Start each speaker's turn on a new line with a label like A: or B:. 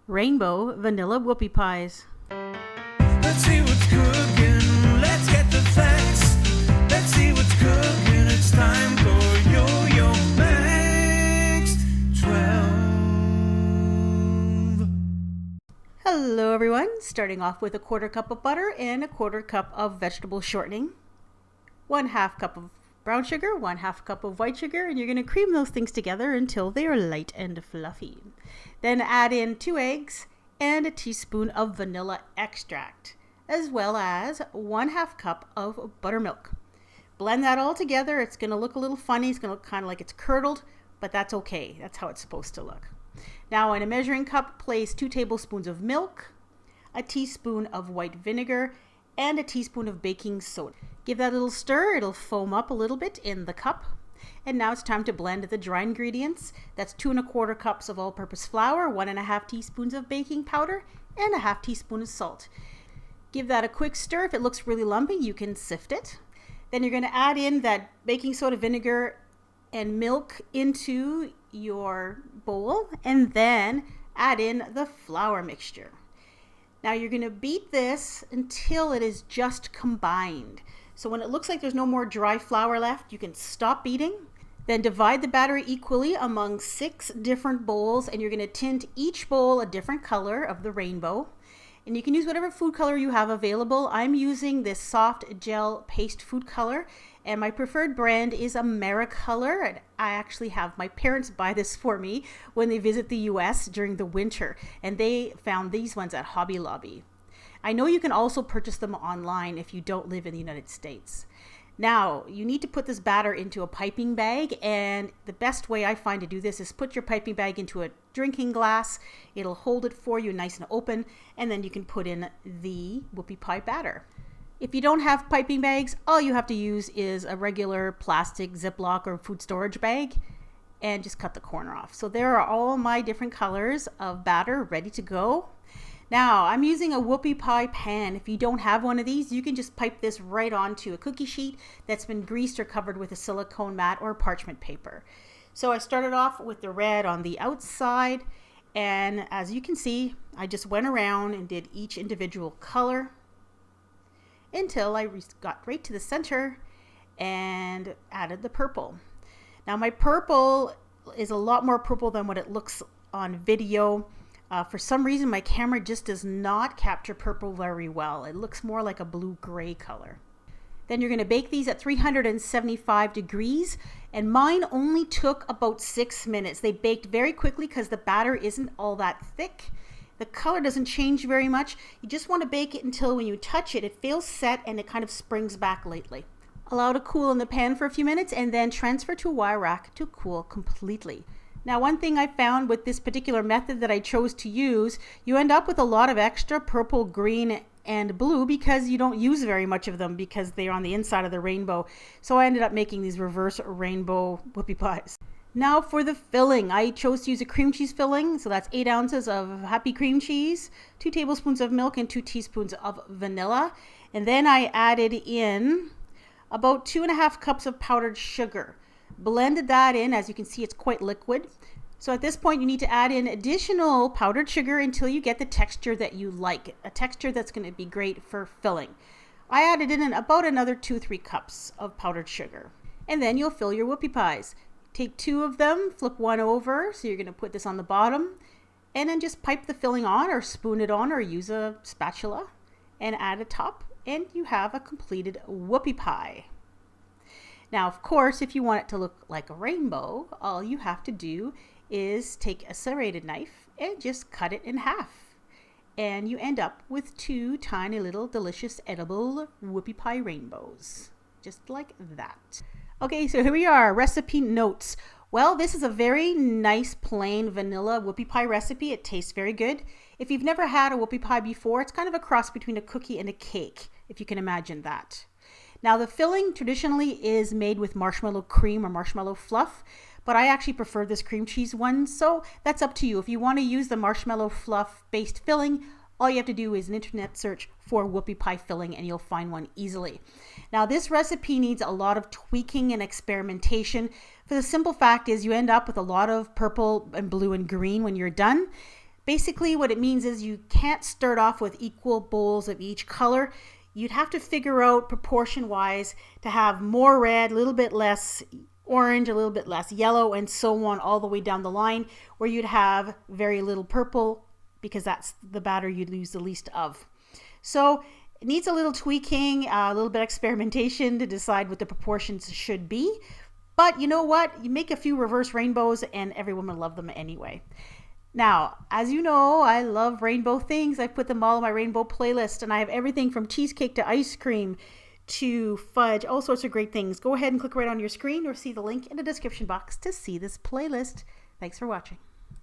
A: Rainbow Vanilla Whoopie Pies.
B: Let's see what's cooking. Let's get the facts. Let's see what's cooking. It's time for yoyomax12.
A: Hello everyone, starting off with a 1/4 cup of butter and a 1/4 cup of vegetable shortening, 1/2 cup of brown sugar, 1/2 cup of white sugar, and you're going to cream those things together until they are light and fluffy. Then add in 2 eggs and a teaspoon of vanilla extract, as well as 1/2 cup of buttermilk. Blend that all together. It's going to look a little funny. It's going to look kind of like it's curdled, but that's okay. That's how it's supposed to look. Now in a measuring cup, place 2 tablespoons of milk, a teaspoon of white vinegar, and a teaspoon of baking soda. Give that a little stir. It'll foam up a little bit in the cup. And now it's time to blend the dry ingredients. That's 2 1/4 cups of all-purpose flour, 1 1/2 teaspoons of baking powder, and a 1/2 teaspoon of salt. Give that a quick stir. If it looks really lumpy, you can sift it. Then you're going to add in that baking soda, vinegar, and milk into your bowl, and then add in the flour mixture. Now you're going to beat this until it is just combined. So when it looks like there's no more dry flour left, you can stop beating. Then divide the batter equally among 6 different bowls, and you're going to tint each bowl a different color of the rainbow. And you can use whatever food color you have available. I'm using this soft gel paste food color, and my preferred brand is AmeriColor. And I actually have my parents buy this for me when they visit the US during the winter, and they found these ones at Hobby Lobby. I know you can also purchase them online if you don't live in the United States. Now, you need to put this batter into a piping bag, and the best way I find to do this is put your piping bag into a drinking glass. It'll hold it for you nice and open, and then you can put in the whoopie pie batter. If you don't have piping bags, all you have to use is a regular plastic Ziploc or food storage bag and just cut the corner off. So there are all my different colors of batter ready to go. Now, I'm using a whoopie pie pan. If you don't have one of these, you can just pipe this right onto a cookie sheet that's been greased or covered with a silicone mat or parchment paper. So I started off with the red on the outside, and as you can see, I just went around and did each individual color until I got right to the center and added the purple. Now my purple is a lot more purple than what it looks on video. For some reason, my camera just does not capture purple very well. It looks more like a blue-gray color. Then you're going to bake these at 375 degrees, and mine only took about 6 minutes. They baked very quickly because the batter isn't all that thick. The color doesn't change very much. You just want to bake it until when you touch it, it feels set and it kind of springs back lightly. Allow it to cool in the pan for a few minutes and then transfer to a wire rack to cool completely. Now, one thing I found with this particular method that I chose to use, you end up with a lot of extra purple, green, and blue because you don't use very much of them because they're on the inside of the rainbow. So I ended up making these reverse rainbow whoopie pies. Now for the filling, I chose to use a cream cheese filling. So that's 8 ounces of happy cream cheese, 2 tablespoons of milk, and 2 teaspoons of vanilla. And then I added in about 2 1/2 cups of powdered sugar. Blended that in. As you can see, it's quite liquid. So at this point, you need to add in additional powdered sugar until you get the texture that you like, a texture that's going to be great for filling. I added in about another 2-3 cups of powdered sugar. And then you'll fill your whoopie pies. Take 2 of them, flip one over, so you're going to put this on the bottom, and then just pipe the filling on or spoon it on or use a spatula and add a top, and you have a completed whoopie pie. Now, of course, if you want it to look like a rainbow, all you have to do is take a serrated knife and just cut it in half. And you end up with 2 tiny little delicious edible whoopie pie rainbows. Just like that. Okay, so here we are, recipe notes. Well, this is a very nice plain vanilla whoopie pie recipe. It tastes very good. If you've never had a whoopie pie before, it's kind of a cross between a cookie and a cake, if you can imagine that. Now the filling traditionally is made with marshmallow cream or marshmallow fluff, but I actually prefer this cream cheese one, so that's up to you. If you want to use the marshmallow fluff based filling, all you have to do is an internet search for whoopie pie filling and you'll find one easily. Now this recipe needs a lot of tweaking and experimentation. For the simple fact is you end up with a lot of purple and blue and green when you're done. Basically what it means is you can't start off with equal bowls of each color. You'd have to figure out proportion wise to have more red, a little bit less orange, a little bit less yellow, and so on all the way down the line, where you'd have very little purple because that's the batter you'd use the least of. So it needs a little tweaking, a little bit of experimentation to decide what the proportions should be. But you know what? You make a few reverse rainbows and everyone will love them anyway. Now, as you know, I love rainbow things. I've put them all in my rainbow playlist, and I have everything from cheesecake to ice cream to fudge, all sorts of great things. Go ahead and click right on your screen or see the link in the description box to see this playlist. Thanks for watching.